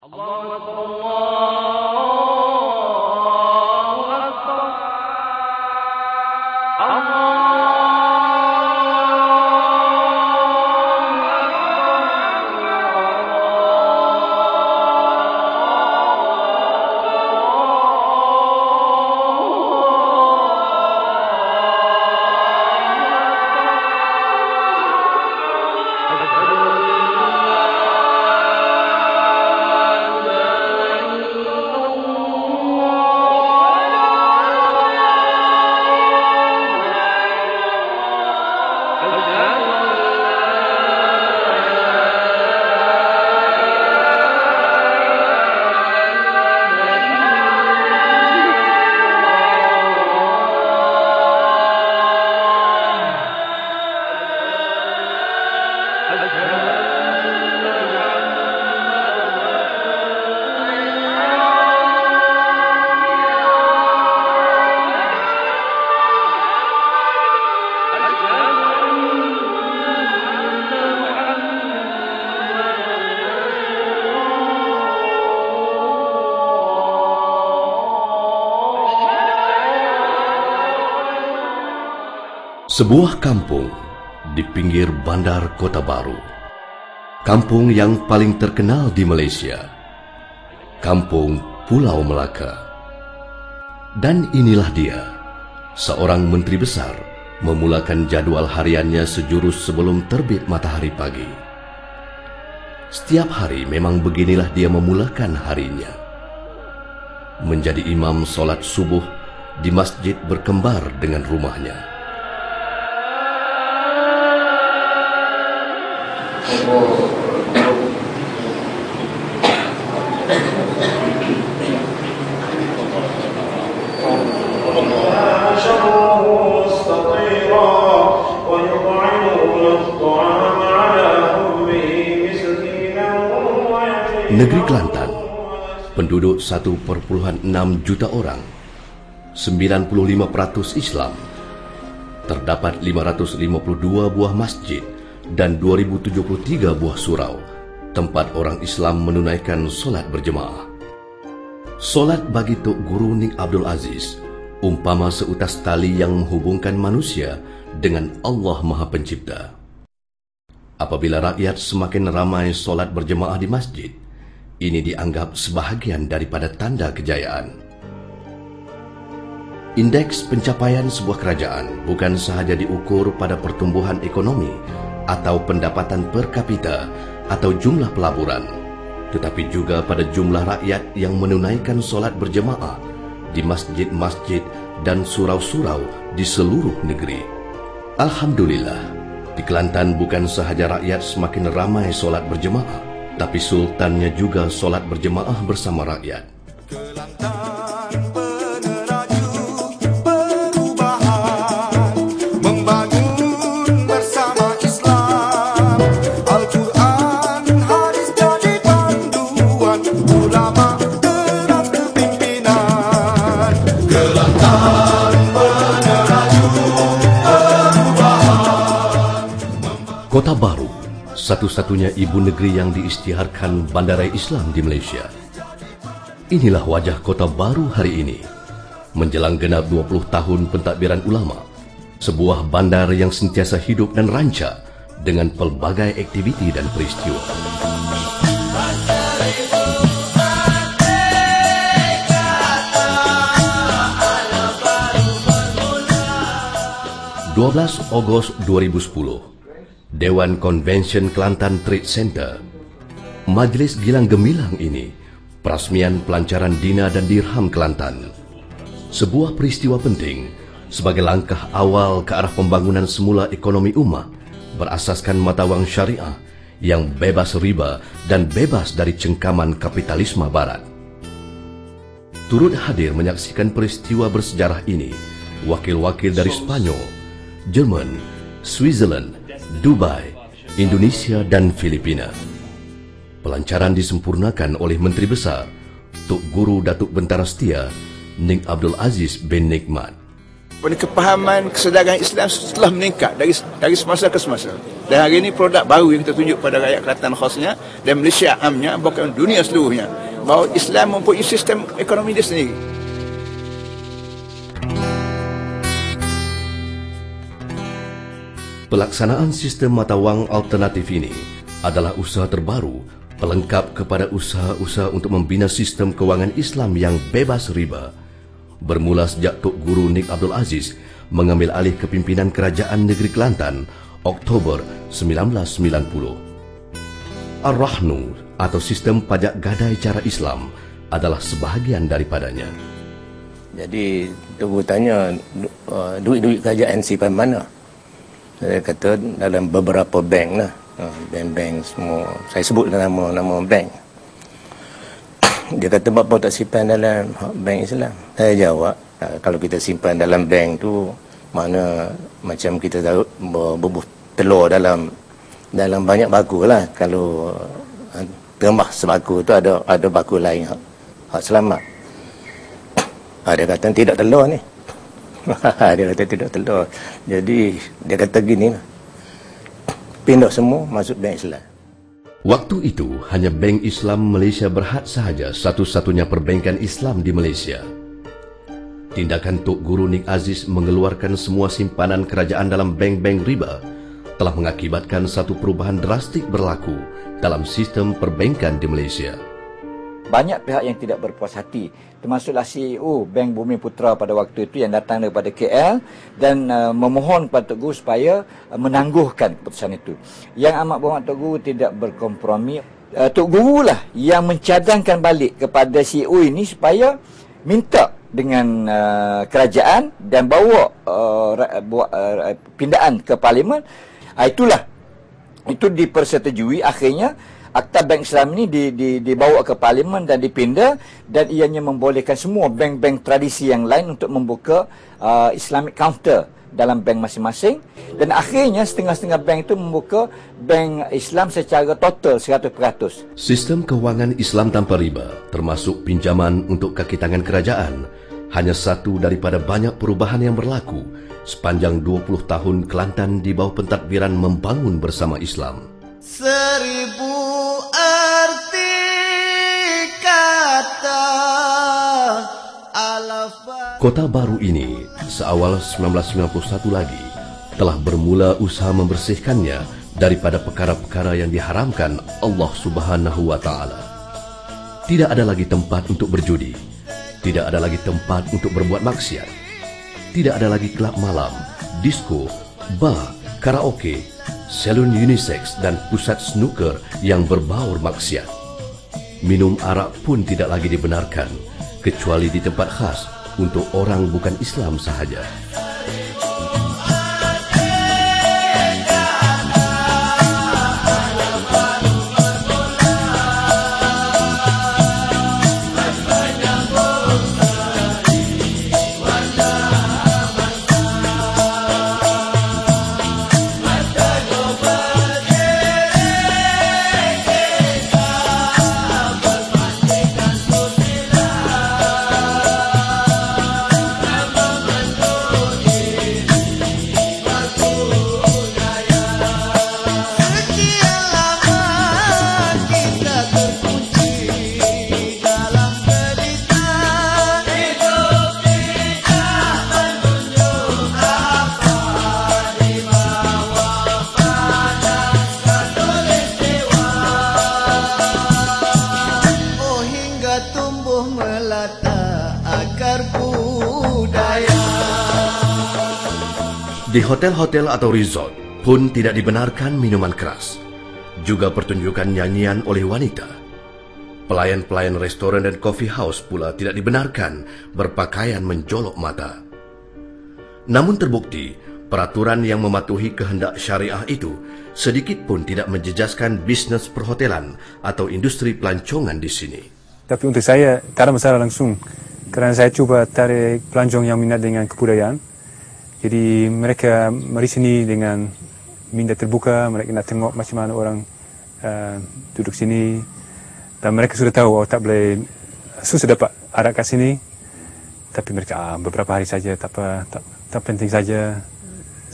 Allahu Akbar, Allahu Akbar, Allahu Sebuah kampung di pinggir bandar Kota Baru. Kampung yang paling terkenal di Malaysia. Kampung Pulau Melaka. Dan inilah dia, seorang menteri besar memulakan jadwal hariannya sejurus sebelum terbit matahari pagi. Setiap hari memang beginilah dia memulakan harinya. Menjadi imam solat subuh di masjid berkembar dengan rumahnya. Negeri Kelantan, penduduk 1,6 juta orang, 95% Islam, terdapat 552 buah masjid dan 2073 buah surau, tempat orang Islam menunaikan solat berjemaah. Solat bagi Tok Guru Ning Abdul Aziz, umpama seutas tali yang menghubungkan manusia dengan Allah Maha Pencipta. Apabila rakyat semakin ramai solat berjemaah di masjid, ini dianggap sebahagian daripada tanda kejayaan. Indeks pencapaian sebuah kerajaan bukan sahaja diukur pada pertumbuhan ekonomi atau pendapatan per kapita atau jumlah pelaburan, tetapi juga pada jumlah rakyat yang menunaikan solat berjemaah di masjid-masjid dan surau-surau di seluruh negeri. Alhamdulillah, di Kelantan bukan sahaja rakyat semakin ramai solat berjemaah, tapi sultannya juga solat berjemaah bersama rakyat. Kelantan peneraju perubahan, membangun bersama Islam. Al-Quran hadis jadi panduan, ulama gerak kepimpinan. Kelantan peneraju perubahan. Kota Baru, satu-satunya ibu negeri yang diisytiharkan Bandaraya Islam di Malaysia. Inilah wajah Kota Baru hari ini, menjelang genap 20 tahun pentadbiran ulama, sebuah bandar yang sentiasa hidup dan rancak dengan pelbagai aktiviti dan peristiwa. (12 Ogos 2010) Dewan Konvensyen Kelantan Trade Center. Majlis Gilang Gemilang ini perasmian pelancaran Dina dan Dirham Kelantan. Sebuah peristiwa penting sebagai langkah awal ke arah pembangunan semula ekonomi ummah berasaskan mata wang syariah yang bebas riba dan bebas dari cengkaman kapitalisme barat. Turut hadir menyaksikan peristiwa bersejarah ini wakil-wakil dari Spanyol, Jerman, Switzerland, Dubai, Indonesia dan Filipina. Pelancaran disempurnakan oleh Menteri Besar Tok Guru Datuk Bentara Setia Ning Abdul Aziz bin Nikmat. Kepahaman kesedaran Islam telah meningkat dari semasa ke semasa. Dan hari ini produk baru yang kita tunjuk pada rakyat Kelantan khasnya dan Malaysia amnya, bahkan dunia seluruhnya, bahawa Islam mempunyai sistem ekonomi dia sendiri. Pelaksanaan sistem mata wang alternatif ini adalah usaha terbaru pelengkap kepada usaha-usaha untuk membina sistem kewangan Islam yang bebas riba. Bermula sejak Tok Guru Nik Abdul Aziz mengambil alih kepimpinan Kerajaan Negeri Kelantan Oktober 1990. Ar-Rahnu atau sistem pajak gadai cara Islam adalah sebahagian daripadanya. Jadi Tok Guru tanya duit-duit kerajaan simpan mana? Saya kata dalam beberapa bank lah. Bank-bank semua. Saya sebut nama bank. Dia kata, bapa tak simpan dalam bank Islam? Saya jawab, kalau kita simpan dalam bank tu, mana macam kita tahu berbuh telur dalam banyak baku lah. Kalau termah sebaku tu ada baku lain hak selamat. Dia kata tidak telur ni. Dia kata tidak telur. Jadi dia kata gini lah, pindah semua masuk bank Islam. Waktu itu, hanya Bank Islam Malaysia Berhad sahaja satu-satunya perbankan Islam di Malaysia. Tindakan Tok Guru Nik Aziz mengeluarkan semua simpanan kerajaan dalam bank-bank riba telah mengakibatkan satu perubahan drastik berlaku dalam sistem perbankan di Malaysia. Banyak pihak yang tidak berpuas hati, termasuklah CEO Bank Bumi Putra pada waktu itu yang datang daripada KL dan memohon kepada Tok Guru supaya menangguhkan keputusan itu. Yang amat berhormat Tok Guru tidak berkompromi. Tok Guru lah yang mencadangkan balik kepada CEO ini supaya minta dengan kerajaan dan bawa pindaan ke Parlimen. Itu dipersetujui. Akhirnya Akta Bank Islam ini dibawa ke Parlimen dan dipindah, dan ianya membolehkan semua bank-bank tradisi yang lain untuk membuka Islamic counter dalam bank masing-masing, dan akhirnya setengah-setengah bank itu membuka bank Islam secara total 100%. Sistem kewangan Islam tanpa riba, termasuk pinjaman untuk kaki tangan kerajaan, hanya satu daripada banyak perubahan yang berlaku sepanjang 20 tahun Kelantan di bawah pentadbiran membangun bersama Islam. 1000 arti kata alafah. Kota baru ini, seawal 1991 lagi, telah bermula usaha membersihkannya daripada perkara-perkara yang diharamkan Allah Subhanahu wa Ta'ala. Tidak ada lagi tempat untuk berjudi, tidak ada lagi tempat untuk berbuat maksiat, tidak ada lagi kelab malam, disko, bar, karaoke, salon unisex dan pusat snooker yang berbaur maksiat. Minum arak pun tidak lagi dibenarkan, kecuali di tempat khas untuk orang bukan Islam sahaja. Di hotel-hotel atau resort pun tidak dibenarkan minuman keras. Juga pertunjukan nyanyian oleh wanita. Pelayan-pelayan restoran dan coffee house pula tidak dibenarkan berpakaian menjolok mata. Namun terbukti, peraturan yang mematuhi kehendak syariah itu sedikit pun tidak menjejaskan bisnes perhotelan atau industri pelancongan di sini. Tapi untuk saya, tak ada masalah langsung. Kerana saya cuba tarik pelancong yang minat dengan kebudayaan. Jadi mereka mari sini dengan minda terbuka, mereka nak tengok macam mana orang duduk sini. Dan mereka sudah tahu, tak boleh susah dapat arak kat sini. Tapi mereka beberapa hari saja, tak penting saja.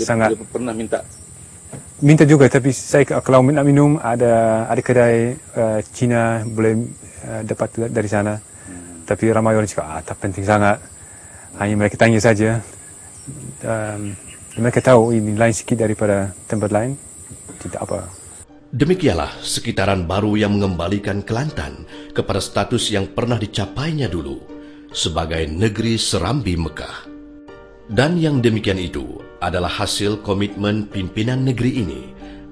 Dia pernah minta juga, tapi saya kalau nak minum ada kedai Cina boleh dapat dari sana. Tapi ramai orang cakap tak penting sangat. Hanya mereka tanya saja. Mereka tahu ini lain sikit daripada tempat lain. Tidak apa. Demikianlah sekitaran baru yang mengembalikan Kelantan kepada status yang pernah dicapainya dulu sebagai negeri serambi Mekah. Dan yang demikian itu adalah hasil komitmen pimpinan negeri ini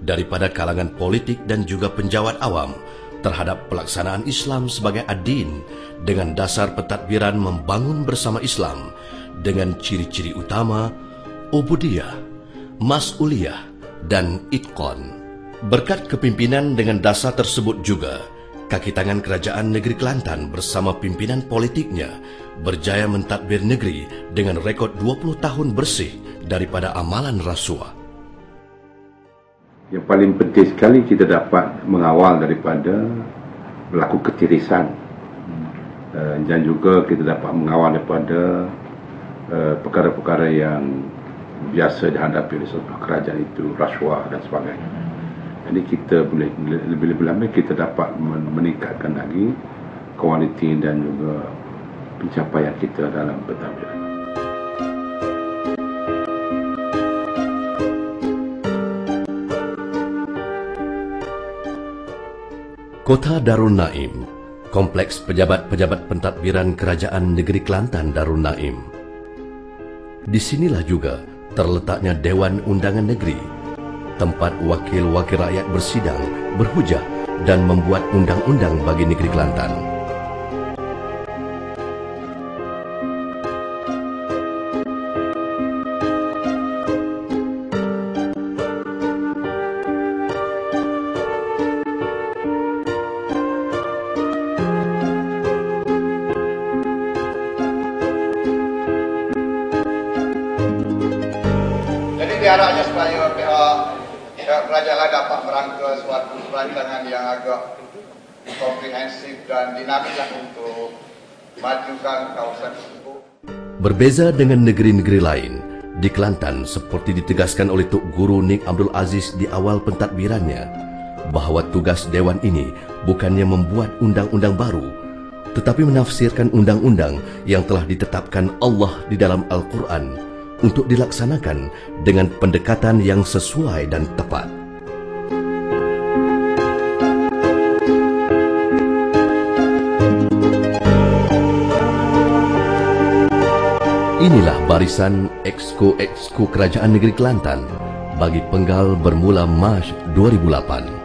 daripada kalangan politik dan juga penjawat awam terhadap pelaksanaan Islam sebagai ad-din dengan dasar pentadbiran membangun bersama Islam dengan ciri-ciri utama ubudiyah, mas'uliyah dan itqan. Berkat kepimpinan dengan dasar tersebut juga, kaki tangan kerajaan negeri Kelantan bersama pimpinan politiknya berjaya mentadbir negeri dengan rekod 20 tahun bersih daripada amalan rasuah. Yang paling penting sekali kita dapat mengawal daripada berlaku ketirisan, dan juga kita dapat mengawal daripada perkara-perkara yang biasa dihadapi oleh suatu kerajaan itu, rasuah dan sebagainya. Jadi kita boleh lebih-lebih lama kita dapat meningkatkan lagi kualiti dan juga pencapaian kita dalam pentadbiran. Kota Darul Naim, kompleks pejabat-pejabat pentadbiran Kerajaan Negeri Kelantan Darul Naim. Disinilah juga terletaknya Dewan Undangan Negeri, tempat wakil-wakil rakyat bersidang, berhujah dan membuat undang-undang bagi negeri Kelantan. Jadi diharapnya supaya pihak kerajaan dapat merangka suatu perancangan yang agak komprehensif dan dinamis untuk majukan kawasan tersebut. Berbeza dengan negeri-negeri lain, di Kelantan seperti ditegaskan oleh Tok Guru Nik Abdul Aziz di awal pentadbirannya, bahawa tugas Dewan ini bukannya membuat undang-undang baru, tetapi menafsirkan undang-undang yang telah ditetapkan Allah di dalam Al-Quran untuk dilaksanakan dengan pendekatan yang sesuai dan tepat. Inilah barisan Exco Kerajaan Negeri Kelantan bagi penggal bermula Mac 2008.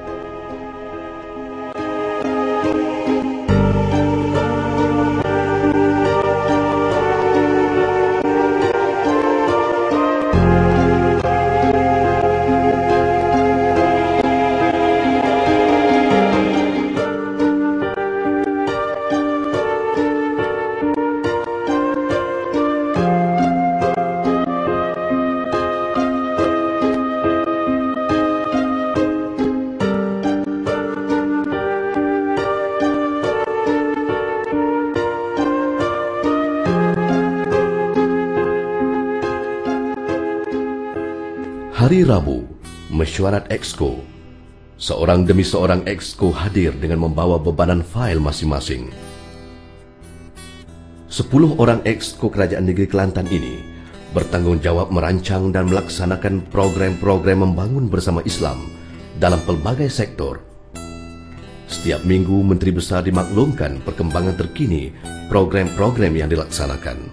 Hari Rabu, mesyuarat Exco. Seorang demi seorang Exco hadir dengan membawa bebanan fail masing-masing. 10 orang Exco Kerajaan Negeri Kelantan ini bertanggungjawab merancang dan melaksanakan program-program membangun bersama Islam dalam pelbagai sektor. Setiap minggu Menteri Besar dimaklumkan perkembangan terkini program-program yang dilaksanakan.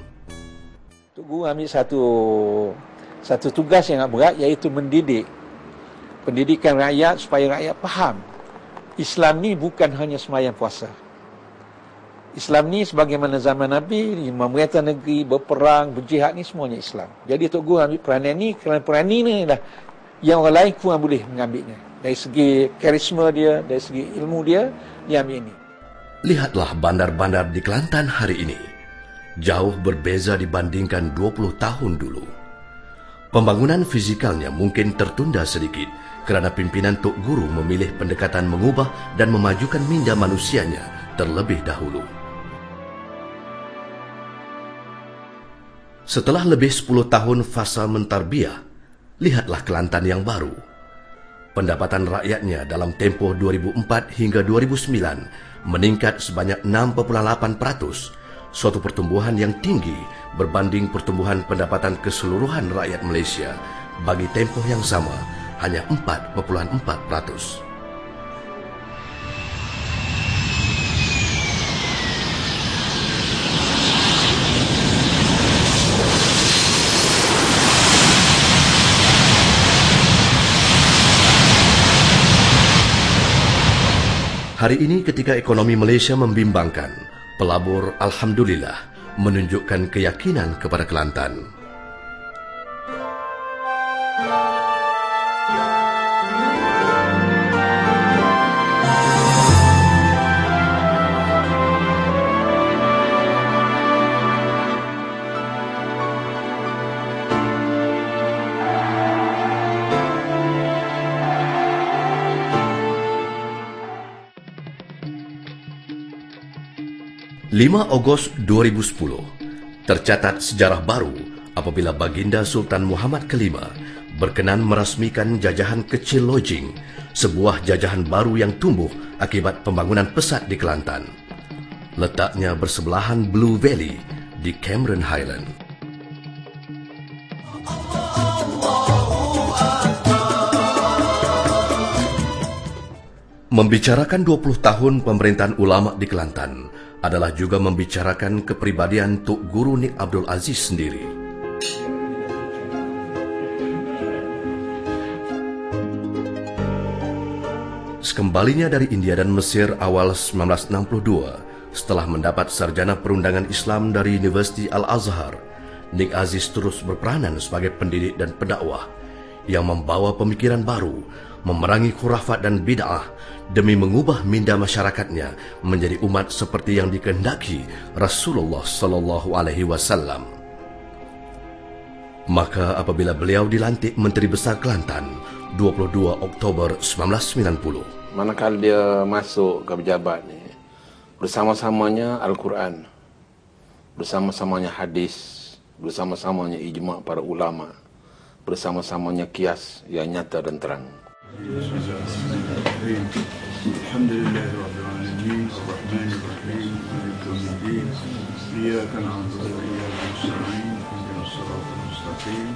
Tok Guru ambil satu tugas yang agak berat, iaitu mendidik. Pendidikan rakyat supaya rakyat faham. Islam ni bukan hanya sembahyang puasa. Islam ni sebagaimana zaman Nabi, memerintah negeri, berperang, berjihad ni semuanya Islam. Jadi Tok Guru ambil peranan ni, kerana peranan ni lah yang orang lain kurang boleh mengambilnya. Dari segi karisma dia, dari segi ilmu dia ambil ini. Lihatlah bandar-bandar di Kelantan hari ini. Jauh berbeza dibandingkan 20 tahun dulu. Pembangunan fizikalnya mungkin tertunda sedikit kerana pimpinan Tok Guru memilih pendekatan mengubah dan memajukan minda manusianya terlebih dahulu. Setelah lebih 10 tahun fasa mentarbiah, lihatlah Kelantan yang baru. Pendapatan rakyatnya dalam tempoh 2004 hingga 2009 meningkat sebanyak 6,8%, suatu pertumbuhan yang tinggi berbanding pertumbuhan pendapatan keseluruhan rakyat Malaysia bagi tempoh yang sama, hanya 4,4%. Hari ini ketika ekonomi Malaysia membimbangkan, pelabur Alhamdulillah menunjukkan keyakinan kepada Kelantan. (5 Ogos 2010) tercatat sejarah baru apabila Baginda Sultan Muhammad Kelima berkenan merasmikan jajahan kecil lodging, sebuah jajahan baru yang tumbuh akibat pembangunan pesat di Kelantan. Letaknya bersebelahan Blue Valley di Cameron Highland. Membicarakan 20 tahun pemerintahan ulama di Kelantan adalah juga membicarakan kepribadian Tok Guru Nik Abdul Aziz sendiri. Sekembalinya dari India dan Mesir awal 1962, setelah mendapat sarjana perundangan Islam dari Universiti Al-Azhar, Nik Aziz terus berperanan sebagai pendidik dan pendakwah yang membawa pemikiran baru, memerangi khurafat dan bid'ah demi mengubah minda masyarakatnya menjadi umat seperti yang dikehendaki Rasulullah sallallahu alaihi wasallam. Maka apabila beliau dilantik Menteri Besar Kelantan 22 Oktober 1990, manakala dia masuk ke pejabat ni, bersama-samanya Al-Quran, bersama-samanya hadis, bersama-samanya ijma' para ulama, bersama-samanya kias yang nyata dan terang.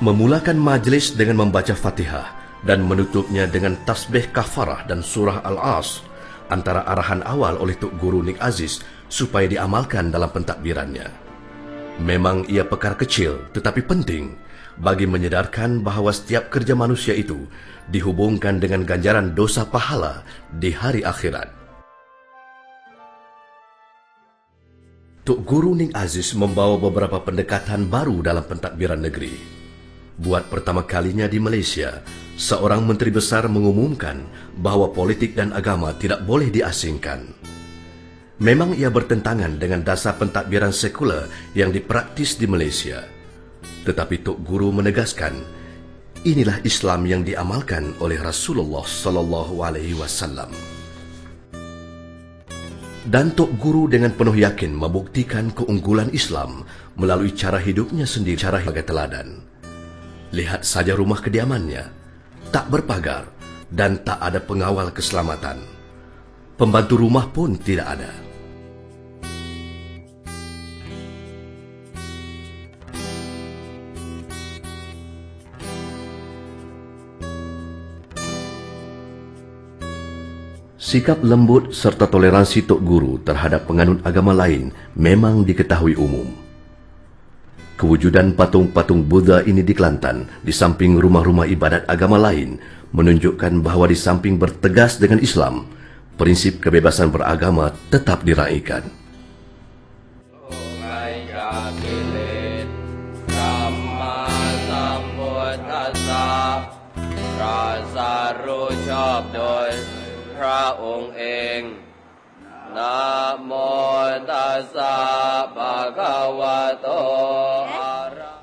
Memulakan majlis dengan membaca Fatihah dan menutupnya dengan tasbih kafarah dan surah Al-As, antara arahan awal oleh Tok Guru Nik Aziz supaya diamalkan dalam pentadbirannya. Memang ia perkara kecil tetapi penting bagi menyedarkan bahawa setiap kerja manusia itu dihubungkan dengan ganjaran dosa pahala di hari akhirat. Tok Guru Nik Aziz membawa beberapa pendekatan baru dalam pentadbiran negeri. Buat pertama kalinya di Malaysia, seorang menteri besar mengumumkan bahawa politik dan agama tidak boleh diasingkan. Memang ia bertentangan dengan dasar pentadbiran sekular yang dipraktis di Malaysia. Tetapi Tok Guru menegaskan, inilah Islam yang diamalkan oleh Rasulullah sallallahu alaihi wasallam. Dan Tok Guru dengan penuh yakin membuktikan keunggulan Islam melalui cara hidupnya sendiri, cara sebagai teladan. Lihat saja rumah kediamannya, tak berpagar dan tak ada pengawal keselamatan. Pembantu rumah pun tidak ada. Sikap lembut serta toleransi Tok Guru terhadap penganut agama lain memang diketahui umum. Kewujudan patung-patung Buddha ini di Kelantan, di samping rumah-rumah ibadat agama lain, menunjukkan bahawa di samping bertegas dengan Islam, prinsip kebebasan beragama tetap diraikan.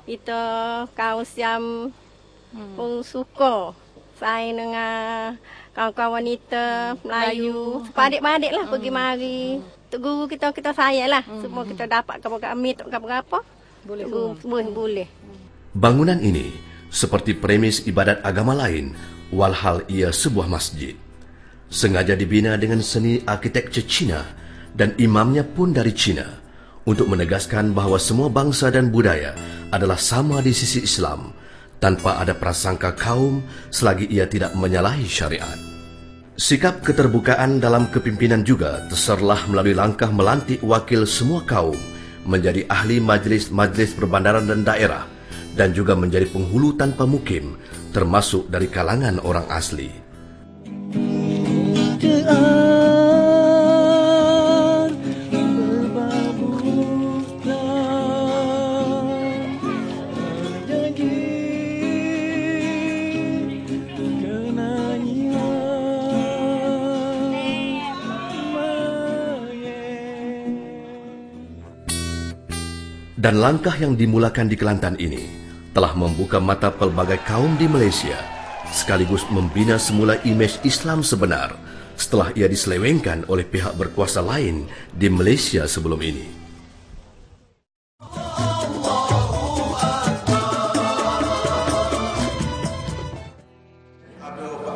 Kita kaum Siam pun suka saya dengan kawan-kawan wanita Melayu, padik-padik lah pergi mari. Tok Guru kita sayang lah. Semua kita dapat apa-apa, tak apa-apa. Boleh. Bangunan ini seperti premis ibadat agama lain, walhal ia sebuah masjid. Sengaja dibina dengan seni arsitektur Cina dan imamnya pun dari Cina untuk menegaskan bahawa semua bangsa dan budaya adalah sama di sisi Islam tanpa ada prasangka kaum selagi ia tidak menyalahi syariat. Sikap keterbukaan dalam kepimpinan juga terserlah melalui langkah melantik wakil semua kaum menjadi ahli majlis-majlis perbandaran dan daerah dan juga menjadi penghulu tanpa mukim termasuk dari kalangan orang asli. Dan langkah yang dimulakan di Kelantan ini telah membuka mata pelbagai kaum di Malaysia, sekaligus membina semula imej Islam sebenar setelah ia diselewengkan oleh pihak berkuasa lain di Malaysia sebelum ini.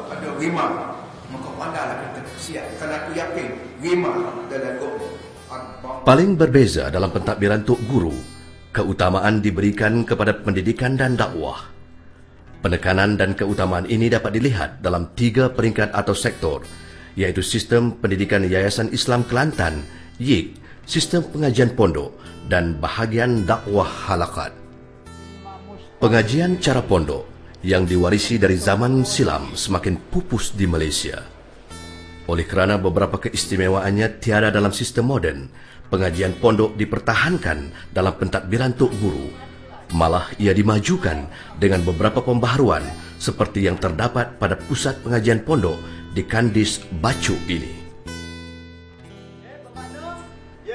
Ada rima, maka pandailah kita siap. Kalau aku yakin rima dalam gua. Paling berbeza dalam pentadbiran Tok Guru, keutamaan diberikan kepada pendidikan dan dakwah. Penekanan dan keutamaan ini dapat dilihat dalam 3 peringkat atau sektor, iaitu sistem pendidikan Yayasan Islam Kelantan, YIK, sistem pengajian pondok dan bahagian dakwah halakat. Pengajian cara pondok yang diwarisi dari zaman silam semakin pupus di Malaysia. Oleh kerana beberapa keistimewaannya tiada dalam sistem moden, pengajian pondok dipertahankan dalam pentadbiran Tok Guru. Malah ia dimajukan dengan beberapa pembaharuan seperti yang terdapat pada pusat pengajian pondok di Kandis Bacu ini.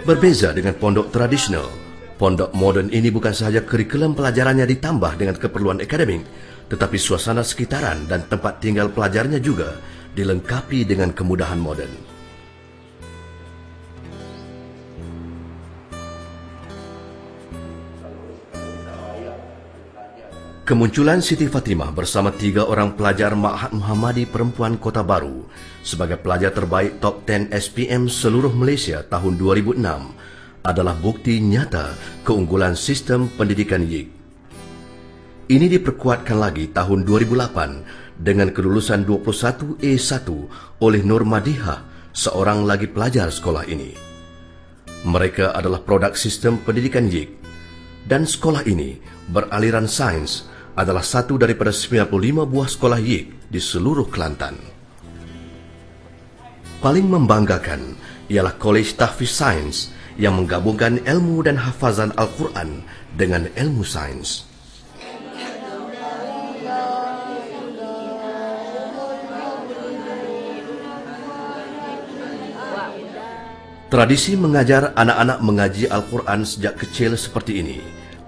Berbeza dengan pondok tradisional, pondok moden ini bukan sahaja kurikulum pelajarannya ditambah dengan keperluan akademik, tetapi suasana sekitaran dan tempat tinggal pelajarnya juga dilengkapi dengan kemudahan moden. Kemunculan Siti Fatimah bersama 3 orang pelajar Ma'had Muhammadi Perempuan Kota Baru sebagai pelajar terbaik Top 10 SPM seluruh Malaysia tahun 2006 adalah bukti nyata keunggulan sistem pendidikan YIK. Ini diperkuatkan lagi tahun 2008 dengan kelulusan 21A1 oleh Nur Madihah, seorang lagi pelajar sekolah ini. Mereka adalah produk sistem pendidikan YIK dan sekolah ini beraliran sains adalah satu daripada 95 buah sekolah YIK di seluruh Kelantan. Paling membanggakan ialah Kolej Tahfiz Sains yang menggabungkan ilmu dan hafazan Al-Quran dengan ilmu sains. Tradisi mengajar anak-anak mengaji Al-Quran sejak kecil seperti ini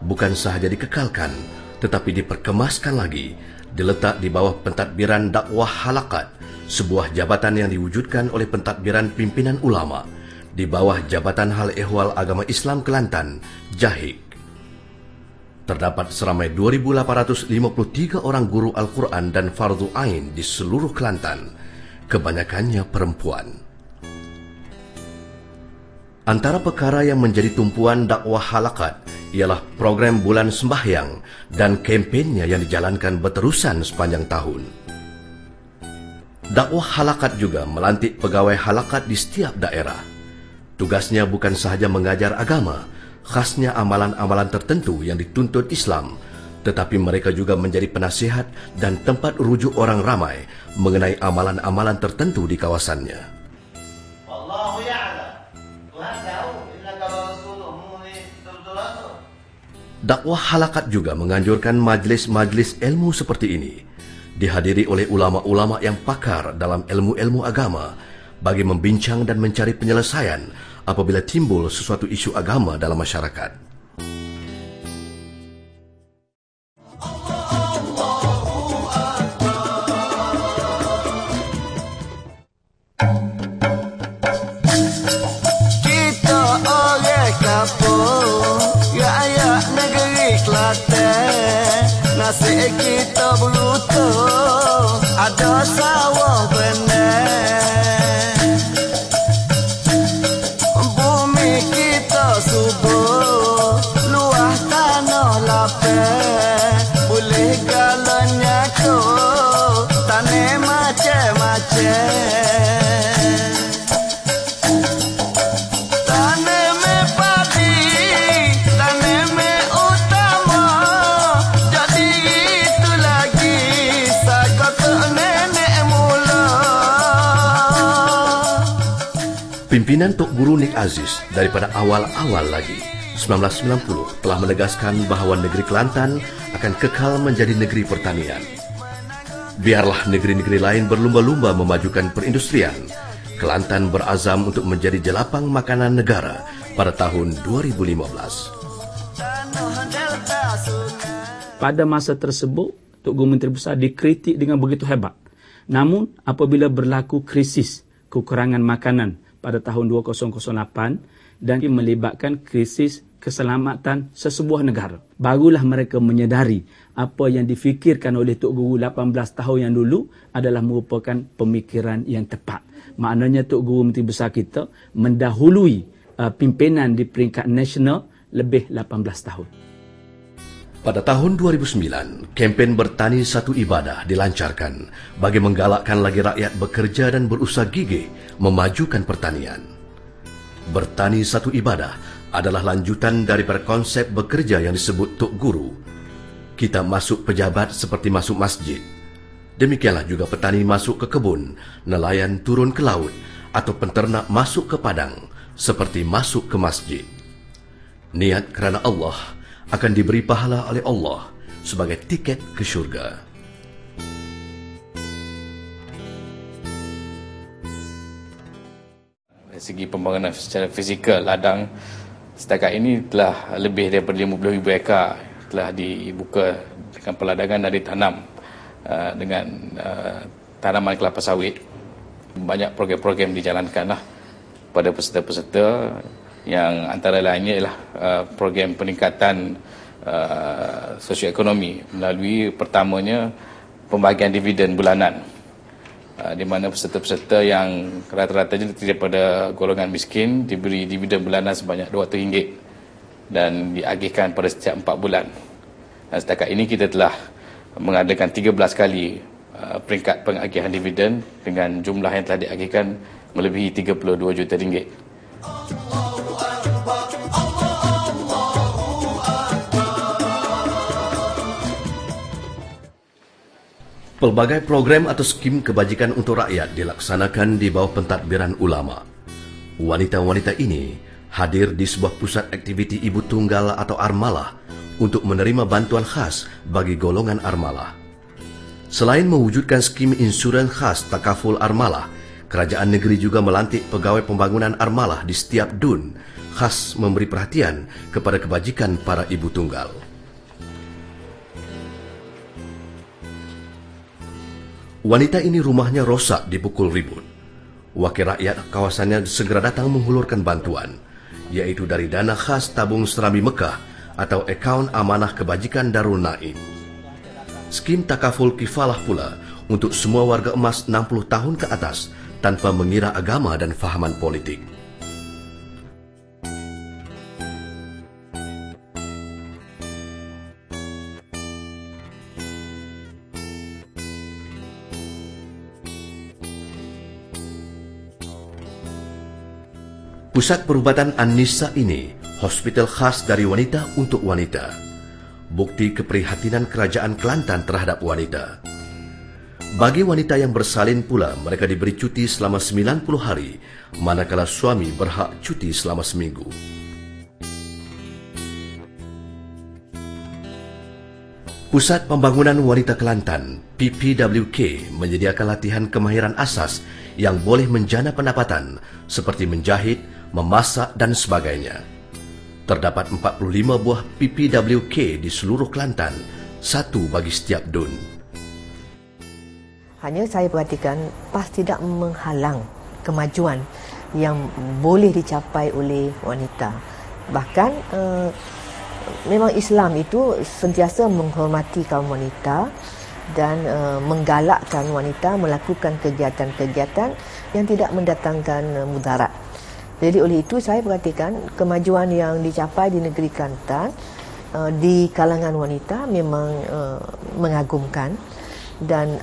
bukan sahaja dikekalkan, tetapi diperkemaskan lagi, diletak di bawah pentadbiran dakwah halakat, sebuah jabatan yang diwujudkan oleh pentadbiran pimpinan ulama, di bawah Jabatan Hal Ehwal Agama Islam Kelantan, JAHIK. Terdapat seramai 2,853 orang guru Al-Quran dan Fardhu Ain di seluruh Kelantan, kebanyakannya perempuan. Antara perkara yang menjadi tumpuan dakwah halakat ialah program bulan sembahyang dan kempennya yang dijalankan berterusan sepanjang tahun. Dakwah halakat juga melantik pegawai halakat di setiap daerah. Tugasnya bukan sahaja mengajar agama, khasnya amalan-amalan tertentu yang dituntut Islam, tetapi mereka juga menjadi penasihat dan tempat rujuk orang ramai mengenai amalan-amalan tertentu di kawasannya. Dakwah halakat juga menganjurkan majlis-majlis ilmu seperti ini dihadiri oleh ulama-ulama yang pakar dalam ilmu-ilmu agama bagi membincang dan mencari penyelesaian apabila timbul sesuatu isu agama dalam masyarakat. Kita oleh kapur, rakyat negeri Nasib kita berlutut, ada sawah benar. Bumi kita subur, luah tanah lapar. Boleh galanya tu, tanah macam-macam. Pimpinan Tok Guru Nik Aziz daripada awal-awal lagi 1990 telah menegaskan bahawa negeri Kelantan akan kekal menjadi negeri pertanian. Biarlah negeri-negeri lain berlumba-lumba memajukan perindustrian, Kelantan berazam untuk menjadi jelapang makanan negara pada tahun 2015. Pada masa tersebut, Tok Guru Menteri Besar dikritik dengan begitu hebat. Namun, apabila berlaku krisis kekurangan makanan pada tahun 2008 dan melibatkan krisis keselamatan sesebuah negara, barulah mereka menyedari apa yang difikirkan oleh Tok Guru 18 tahun yang dulu adalah merupakan pemikiran yang tepat. Maknanya Tok Guru Menteri Besar kita mendahului pimpinan di peringkat nasional lebih 18 tahun. Pada tahun 2009, kempen Bertani Satu Ibadah dilancarkan bagi menggalakkan lagi rakyat bekerja dan berusaha gigih memajukan pertanian. Bertani Satu Ibadah adalah lanjutan daripada konsep bekerja yang disebut Tok Guru. Kita masuk pejabat seperti masuk masjid. Demikianlah juga petani masuk ke kebun, nelayan turun ke laut, atau penternak masuk ke padang seperti masuk ke masjid. Niat kerana Allah akan diberi pahala oleh Allah sebagai tiket ke syurga. Dari segi pembangunan secara fizikal, ladang setakat ini telah lebih daripada 50,000 ekar telah dibuka dengan peladangan dan ditanam dengan tanaman kelapa sawit. Banyak program-program dijalankanlah pada peserta-peserta, yang antara lainnya ialah program peningkatan sosioekonomi melalui pertamanya pembagian dividen bulanan, di mana peserta-peserta yang rata-ratanya daripada golongan miskin diberi dividen bulanan sebanyak RM200 dan diagihkan pada setiap 4 bulan. Dan setakat ini kita telah mengadakan 13 kali peringkat pengagihan dividen dengan jumlah yang telah diagihkan melebihi RM32 juta. Pelbagai program atau skim kebajikan untuk rakyat dilaksanakan di bawah pentadbiran ulama. Wanita-wanita ini hadir di sebuah pusat aktiviti ibu tunggal atau armalah untuk menerima bantuan khas bagi golongan armalah. Selain mewujudkan skim insurans khas takaful armalah, kerajaan negeri juga melantik pegawai pembangunan armalah di setiap dun khas memberi perhatian kepada kebajikan para ibu tunggal. Wanita ini rumahnya rosak dipukul ribut. Wakil rakyat kawasannya segera datang menghulurkan bantuan, yaitu dari dana khas tabung Serami Mekah atau akaun amanah kebajikan Darul Naim. Skim takaful kifalah pula untuk semua warga emas 60 tahun ke atas tanpa mengira agama dan fahaman politik. Pusat perubatan An-Nisa ini hospital khas dari wanita untuk wanita. Bukti keprihatinan kerajaan Kelantan terhadap wanita. Bagi wanita yang bersalin pula, mereka diberi cuti selama 90 hari, manakala suami berhak cuti selama seminggu. Pusat Pembangunan Wanita Kelantan, PPWK, menyediakan latihan kemahiran asas yang boleh menjana pendapatan seperti menjahit, memasak dan sebagainya. Terdapat 45 buah PPWK di seluruh Kelantan, satu bagi setiap dun. Hanya saya perhatikan PAS tidak menghalang kemajuan yang boleh dicapai oleh wanita. Bahkan memang Islam itu sentiasa menghormati kaum wanita dan menggalakkan wanita melakukan kegiatan-kegiatan yang tidak mendatangkan mudarat. Jadi oleh itu saya perhatikan kemajuan yang dicapai di negeri Kelantan di kalangan wanita memang mengagumkan, dan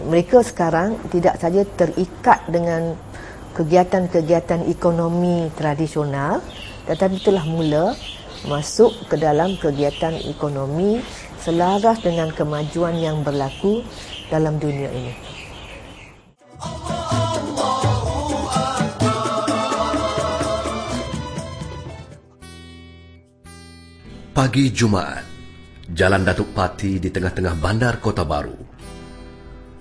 mereka sekarang tidak saja terikat dengan kegiatan-kegiatan ekonomi tradisional, tetapi telah mula masuk ke dalam kegiatan ekonomi selaras dengan kemajuan yang berlaku dalam dunia ini. Pagi Jumaat, Jalan Datuk Pati di tengah-tengah bandar Kota Baru.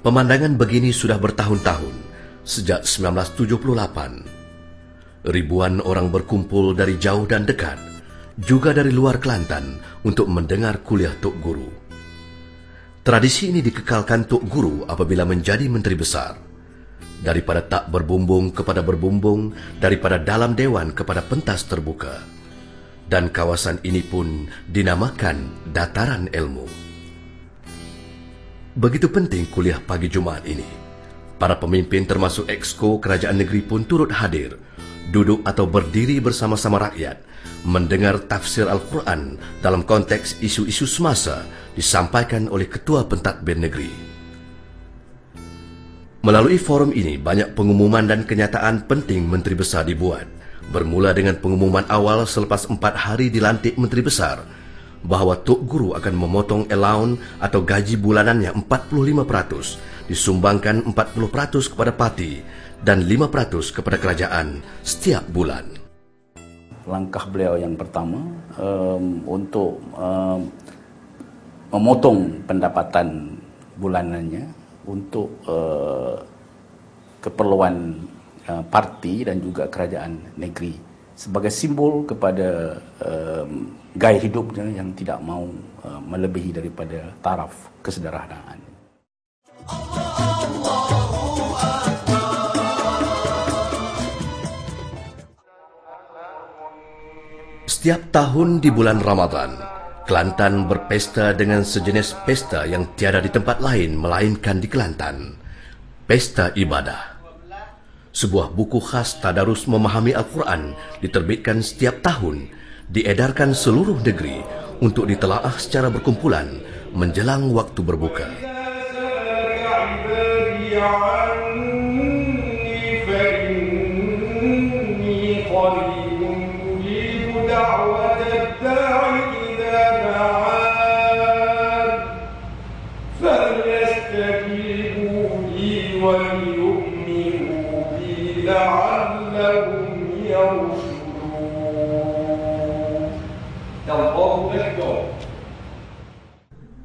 Pemandangan begini sudah bertahun-tahun, sejak 1978. Ribuan orang berkumpul dari jauh dan dekat, juga dari luar Kelantan, untuk mendengar kuliah Tok Guru. Tradisi ini dikekalkan Tok Guru apabila menjadi Menteri Besar. Daripada tak berbumbung kepada berbumbung, daripada dalam dewan kepada pentas terbuka. Dan kawasan ini pun dinamakan Dataran Ilmu. Begitu penting kuliah pagi Jumaat ini. Para pemimpin termasuk Exco Kerajaan Negeri pun turut hadir, duduk atau berdiri bersama-sama rakyat, mendengar tafsir Al-Quran dalam konteks isu-isu semasa disampaikan oleh Ketua Pentadbir Negeri. Melalui forum ini, banyak pengumuman dan kenyataan penting Menteri Besar dibuat. Bermula dengan pengumuman awal selepas 4 hari dilantik Menteri Besar bahawa Tok Guru akan memotong allowance atau gaji bulanannya 45%, disumbangkan 40% kepada parti dan 5% kepada kerajaan setiap bulan. Langkah beliau yang pertama untuk memotong pendapatan bulanannya untuk keperluan parti dan juga kerajaan negeri sebagai simbol kepada gaya hidupnya yang tidak mau melebihi daripada taraf kesederhanaan. Setiap tahun di bulan Ramadan, Kelantan berpesta dengan sejenis pesta yang tiada di tempat lain melainkan di Kelantan, pesta ibadah. Sebuah buku khas tadarus memahami Al-Quran diterbitkan setiap tahun, diedarkan seluruh negeri untuk ditelaah secara berkumpulan menjelang waktu berbuka.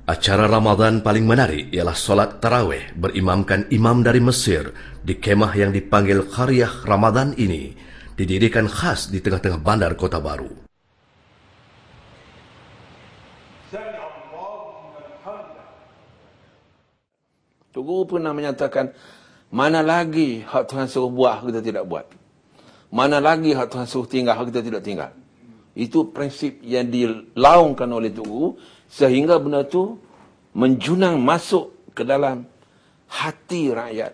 Acara Ramadan paling menarik ialah solat tarawih berimamkan imam dari Mesir di kemah yang dipanggil Qaryah Ramadan ini, didirikan khas di tengah-tengah bandar Kota Baru. Tok Guru pernah menyatakan, mana lagi hak Tuhan suruh buat, kita tidak buat. Mana lagi hak Tuhan suruh tinggal, kita tidak tinggal. Itu prinsip yang dilaungkan oleh Tok Guru, sehingga benda itu menjunang masuk ke dalam hati rakyat.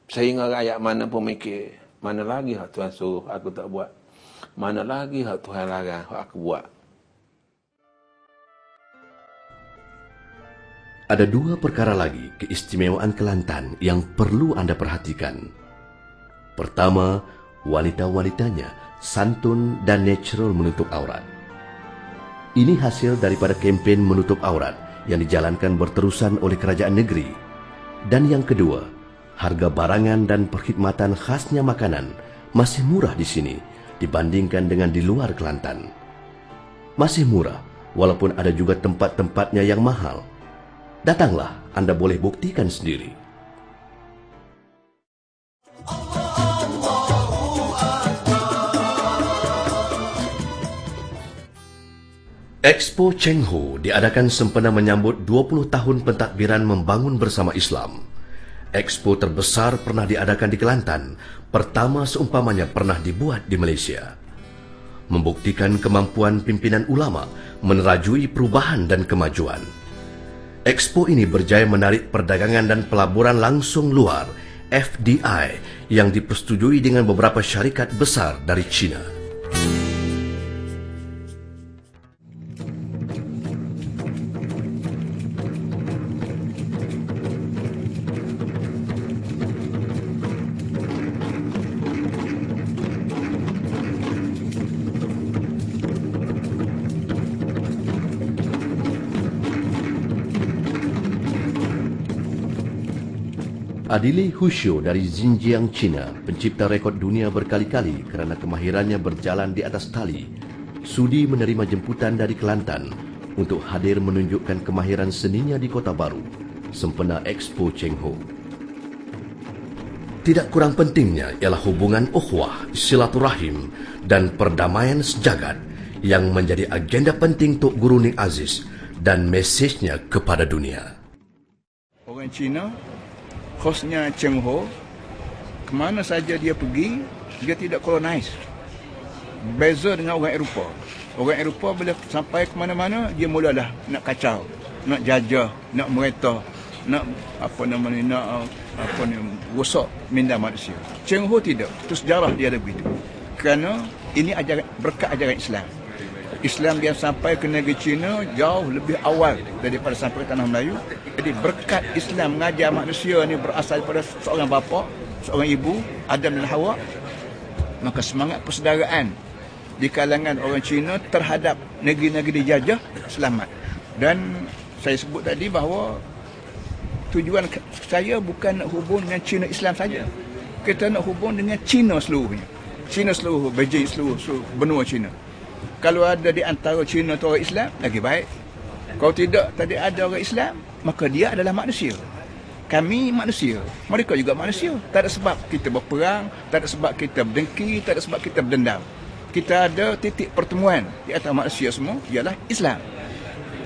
Sehingga rakyat mana pun mikir, mana lagi hak Tuhan suruh, aku tak buat. Mana lagi hak Tuhan larang, aku buat. Ada dua perkara lagi keistimewaan Kelantan yang perlu anda perhatikan. Pertama, wanita-wanitanya santun dan natural menutup aurat. Ini hasil daripada kempen menutup aurat yang dijalankan berterusan oleh kerajaan negeri. Dan yang kedua, harga barangan dan perkhidmatan khasnya makanan masih murah di sini dibandingkan dengan di luar Kelantan. Masih murah, walaupun ada juga tempat-tempatnya yang mahal. Datanglah, anda boleh buktikan sendiri. Expo Cheng Ho diadakan sempena menyambut 20 tahun pentadbiran membangun bersama Islam. Expo terbesar pernah diadakan di Kelantan, pertama seumpamanya pernah dibuat di Malaysia. membuktikan kemampuan pimpinan ulama menerajui perubahan dan kemajuan. Expo ini berjaya menarik perdagangan dan pelaburan langsung luar (FDI) yang dipersetujui dengan beberapa syarikat besar dari China. Adili Hushio dari Xinjiang, China, pencipta rekod dunia berkali-kali kerana kemahirannya berjalan di atas tali, sudi menerima jemputan dari Kelantan untuk hadir menunjukkan kemahiran seninya di Kota Baru, sempena Expo Cheng Ho. Tidak kurang pentingnya ialah hubungan ukhuwah, silaturahim dan perdamaian sejagat yang menjadi agenda penting Tok Guru Ning Aziz dan mesejnya kepada dunia. Orang Cina, khasnya Cheng Ho, kemana saja dia pergi, dia tidak colonize. Beza dengan orang Eropah. Orang Eropah bila sampai ke mana-mana, dia mulalah nak kacau, nak jajah, nak mereta, nak rosak minda manusia. Cheng Ho tidak. Itu sejarah dia ada begitu. Kerana ini berkat ajaran Islam. Islam yang sampai ke negeri China jauh lebih awal daripada sampai ke tanah Melayu. Jadi berkat Islam mengajar manusia ni berasal daripada seorang bapa, seorang ibu, Adam dan Hawa. Maka semangat persaudaraan di kalangan orang Cina terhadap negeri-negeri dijajah selamat. Dan saya sebut tadi bahawa tujuan saya bukan nak hubung dengan Cina Islam saja. Kita nak hubung dengan Cina seluruhnya. Cina seluruh, Beijing seluruh benua Cina. Kalau ada di antara Cina atau orang Islam, lagi baik. Kalau tidak, tadi ada orang Islam, maka dia adalah manusia. Kami manusia, mereka juga manusia. Tak ada sebab kita berperang, tak ada sebab kita berdengki, tak ada sebab kita berdendam. Kita ada titik pertemuan di antara manusia semua, ialah Islam.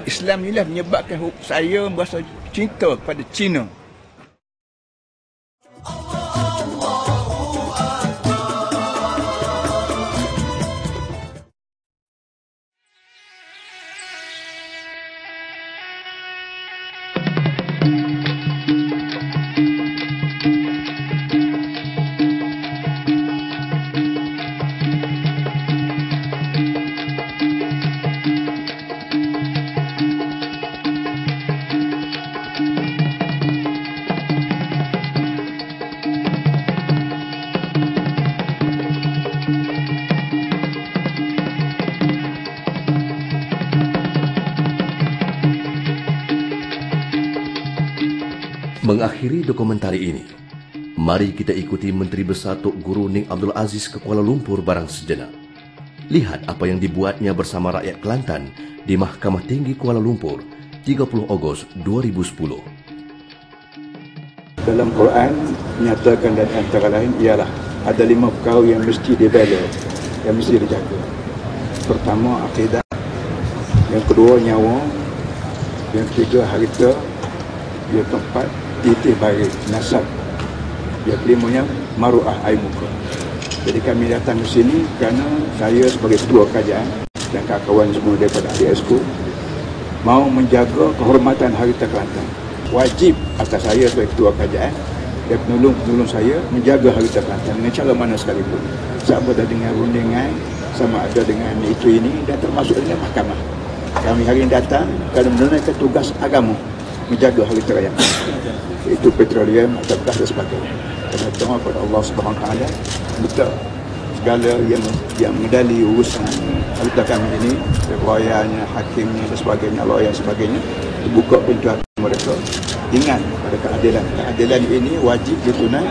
Islam inilah menyebabkan saya merasa cinta kepada Cina. Mengakhiri dokumentari ini, mari kita ikuti Menteri Besar Tok Guru Ning Abdul Aziz ke Kuala Lumpur barang sejenak. Lihat apa yang dibuatnya bersama rakyat Kelantan di Mahkamah Tinggi Kuala Lumpur 30 Ogos 2010. Dalam Quran menyatakan dan antara lain ialah ada 5 perkara yang mesti dibela, yang mesti dijaga. Pertama, akidah. Yang kedua, nyawa. Yang ketiga, harta. Yang keempat, titik baik, nasab. Yang kelimanya, maruah air muka. Jadi kami datang ke sini kerana saya sebagai ketua kerajaan dan kawan-kawan semua daripada ADSCO mau menjaga kehormatan harta Kelantan. Wajib atas saya sebagai ketua kerajaan dan penolong saya menjaga harta Kelantan dengan cara mana sekalipun. Sama ada dengan rundingan, sama ada dengan itu ini dan termasuk dengan mahkamah. Kami hari ini datang kerana menunaikan tugas agama menjaga harta rakyat. Itu petroleum atau gas dan sebagainya. Kerana doa kepada Allah Subhanahu Wa Taala minta segala yang medali urusan harta kami ini, keroyanya, hakimnya dan sebagainya, lawyer dan sebagainya, dibuka pintu hati mereka. Ingat pada keadilan. Keadilan ini wajib ditunai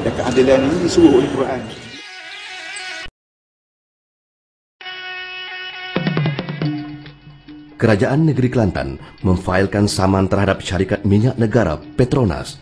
dan keadilan ini disuruh oleh Quran. Kerajaan Negeri Kelantan memfailkan saman terhadap syarikat minyak negara Petronas